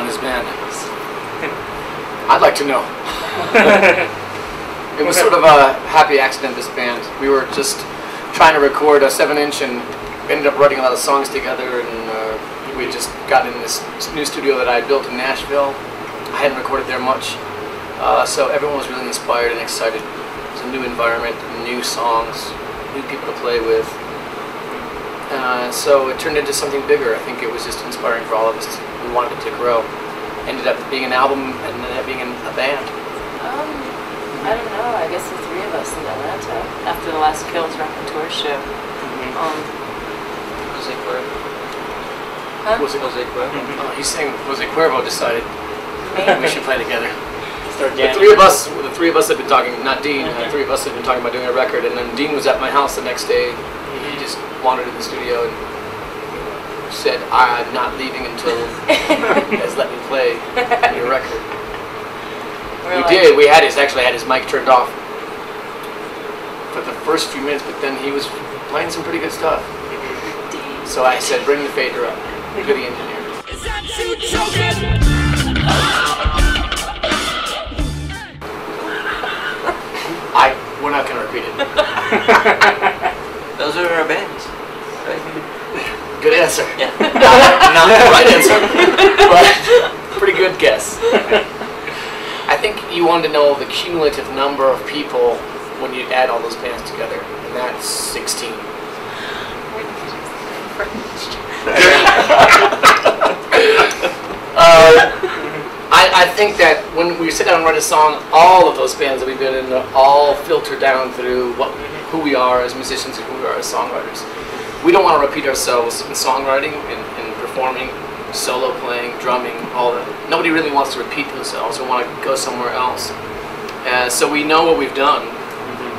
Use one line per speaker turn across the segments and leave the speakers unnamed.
on his band? I'd like to know. It was sort of a happy accident, this band. We were just trying to record a 7-inch and ended up writing a lot of songs together, and we had just gotten in this new studio that I built in Nashville. I hadn't recorded there much, so everyone was really inspired and excited. It's a new environment, new songs, new people to play with. So it turned into something bigger. I think it was just inspiring for all of us. We wanted it to grow. Ended up being an album and then it being a band.
I don't know. I guess the three of us in Atlanta after the last Kills Rock and Tour show.
Jose Cuervo.
Huh?
Was it Jose Cuervo? He's saying Jose Cuervo decided we should play together. The three of us had been talking, not Dean, the three of us had been talking about doing a record, and then Dean was at my house the next day. He just wandered in the studio and said, I'm not leaving until you guys let me play your record. We did. We actually had his mic turned off for the first few minutes, but then he was playing some pretty good stuff. So I said, bring the fader up. Good engineer. Is that you joking? We're not going to repeat it.
Those are our bands.
Right? Good answer.
Yeah.
Not the right answer, but pretty good guess. I think you wanted to know the cumulative number of people when you add all those bands together, and that's 16. I think that when we sit down and write a song, all of those bands that we've been in all filter down through who we are as musicians and who we are as songwriters. We don't want to repeat ourselves in songwriting, in performing, solo playing, drumming, all that. Nobody really wants to repeat themselves or want to go somewhere else. So we know what we've done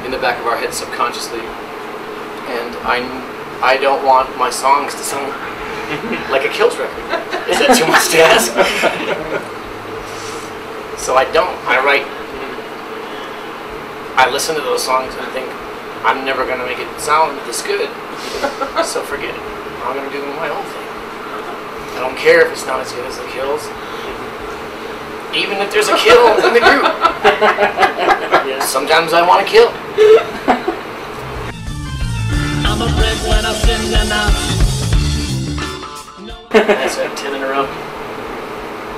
in the back of our heads subconsciously. And I don't want my songs to sound like a Kills record. Is that too much to ask? So I don't. I listen to those songs and I think, I'm never going to make it sound this good. So forget it. I'm going to do my own thing. I don't care if it's not as good as the Kills. Even if there's a kill in the group. Sometimes I want to kill. I'm a brick when I sin and That's it, 10 in a row.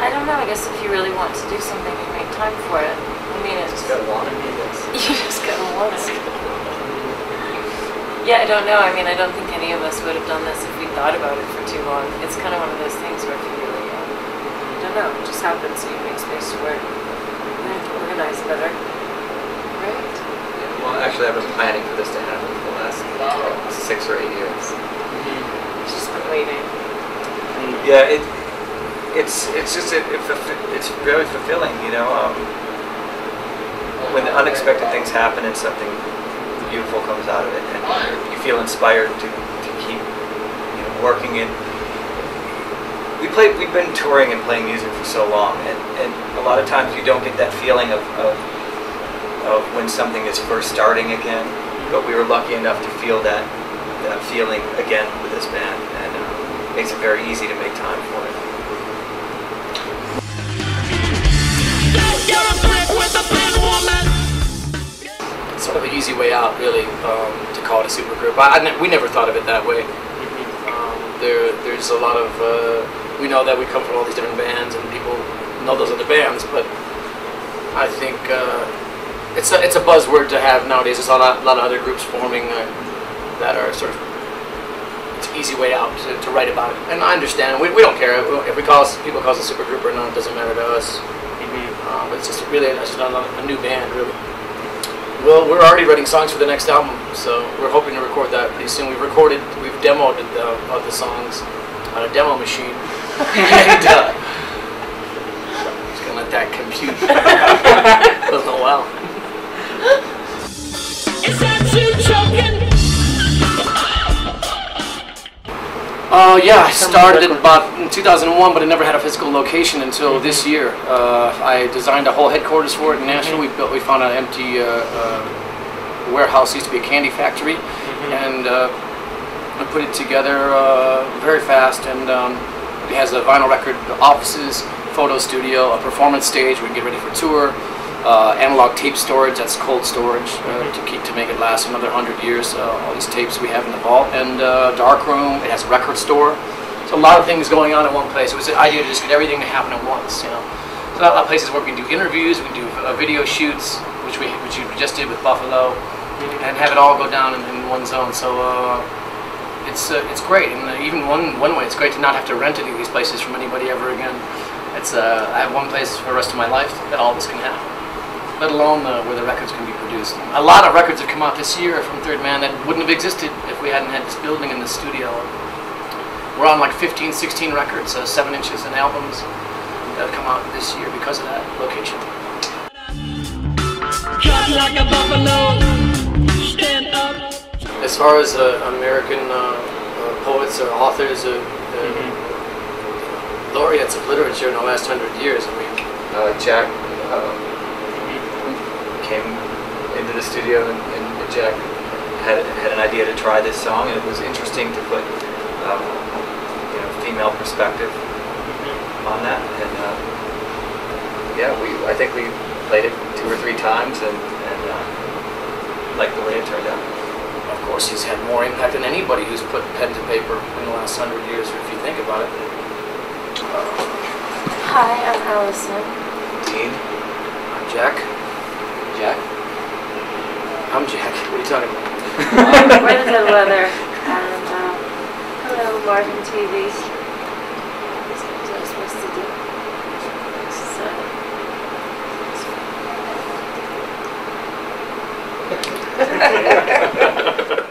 I don't know. I guess if you really want to do something, you make time for it. I mean, it's
just gotta want it.
You just gotta want it. Yeah, I don't know. I mean, I don't think any of us would have done this if we thought about it for too long. It's kind of one of those things where if you really, I don't know, it just happens. So you make space for it. You have to organize better, right?
Yeah, well, actually, I've been planning for this to happen for the last 6 or 8 years.
It's just been waiting.
Yeah, it's very fulfilling, you know. When the unexpected things happen and something beautiful comes out of it, and you feel inspired to keep, working it. We've been touring and playing music for so long, and a lot of times you don't get that feeling of when something is first starting again. But we were lucky enough to feel that feeling again with this band, and it makes it very easy to make time for it.
Sort of an easy way out, really, to call it a supergroup. We never thought of it that way. There's a lot of, we know that we come from all these different bands and people know those other bands, but I think it's a buzzword to have nowadays. There's a lot of other groups forming that are sort of, it's an easy way out to write about it. And I understand, we don't care if people call us a supergroup or not, it doesn't matter to us. It's just really a new band, really. Well, we're already writing songs for the next album, so we're hoping to record that pretty soon. We've demoed the songs on a demo machine, and just gonna let that compute. Doesn't know well. Is that you choking? Yeah, I started about in 2001, but I never had a physical location until this year. I designed a whole headquarters for it in Nashville. We found an empty warehouse, used to be a candy factory, and I put it together very fast. And it has a vinyl record offices, photo studio, a performance stage. We can get ready for tour. Analog tape storage, that's cold storage to make it last another 100 years. All these tapes we have in the vault, and dark room. It has a record store. So a lot of things going on in one place. It was the idea to just get everything to happen at once, you know. So a lot of places where we can do interviews, we can do video shoots, which we just did with Buffalo, and have it all go down in one zone. So it's great, and even one way, it's great to not have to rent any of these places from anybody ever again. It's I have one place for the rest of my life that all this can happen, let alone where the records can be produced. A lot of records have come out this year from Third Man that wouldn't have existed if we hadn't had this building and this studio. We're on like 15, 16 records, 7 inches and albums that have come out this year because of that location.
Like a buffalo, stand up.
As far as American poets or authors, laureates of literature in the last 100 years, I mean,
Jack came into the studio, and Jack had an idea to try this song, and it was interesting to put female perspective on that. And yeah, I think we played it 2 or 3 times, and liked the way it turned out.
Of course, he's had more impact than anybody who's put pen to paper in the last 100 years, if you think about it.
Hi, I'm Allison.
Dean?
I'm Jack. Jack? I'm Jack. What are you talking about?
We're the Good Weather. And hello, Marvin TV. What was I supposed to do? So.